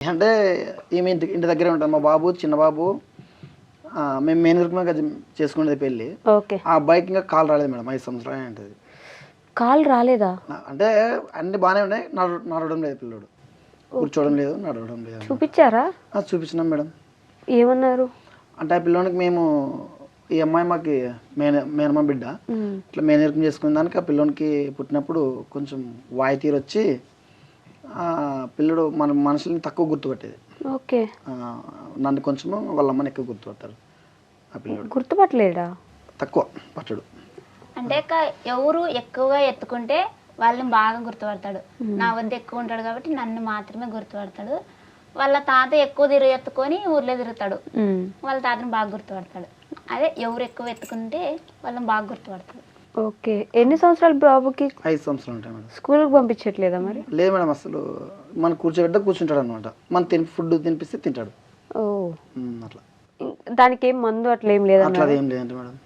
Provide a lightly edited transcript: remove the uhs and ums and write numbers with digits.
అంటే ఈమె ఇంటి దగ్గరే ఉంటాం. మా బాబు చిన్న బాబు మేము మేనరికంగా చేసుకునేది పెళ్ళి. ఓకే. ఆ అబ్బాయికి ఇంకా కాలు రాలేదు మేడం. 5 సంవత్సరాలు ఉంటుంది. కాలు రాలేదా? అంటే అన్ని బాగానే ఉన్నాయి. నడవడం లేదు పిల్లోడు. కూర్చోవడం లేదు, నడవడం లేదు. చూపించారా? చూపించినాం మేడం. ఏమన్నారు? అంటే ఆ పిల్లోనికి మేము ఈ అమ్మాయి మాకు మేనమ్మ బిడ్డ. ఇట్లా మేనరికం చేసుకునే దానికి ఆ పిల్లోనికి పుట్టినప్పుడు కొంచెం వాయి తీరు వచ్చి పిల్లడు మన మనుషుల్ని తక్కువ గుర్తుపట్టేది. ఓకే. నన్ను కొంచెము వాళ్ళ అమ్మని ఎక్కువ గుర్తుపడతారు. ఆ పిల్లడు గుర్తుపట్టలేడా? తక్కువ పట్టడు. అంటే ఎవరు ఎక్కువగా ఎత్తుకుంటే వాళ్ళని బాగా గుర్తుపడతాడు. నా వద్ద ఎక్కువ ఉంటాడు కాబట్టి నన్ను మాత్రమే గుర్తుపడతాడు. వాళ్ళ తాత ఎక్కువ ఎత్తుకొని ఊర్లో తిరుగుతాడు. వాళ్ళ తాతని బాగా గుర్తుపడతాడు. అదే ఎవరు ఎక్కువ ఎత్తుకుంటే వాళ్ళని బాగా గుర్తుపడతాడు. ఓకే. ఎన్ని సంవత్సరాలు బాబుకి? 5 సంవత్సరాలు ఉంటాయి మేడం. స్కూల్కి పంపించట్లేదా మరి? లేదు మేడం, అసలు మన కూర్చోంటాడు అనమాట. మన ఫుడ్ తినిపిస్తే తింటాడు. ఓ, అట్లా దానికి ఏం మందు అట్లా ఏం లేదా? అట్లా ఏం లేదంటే మేడం.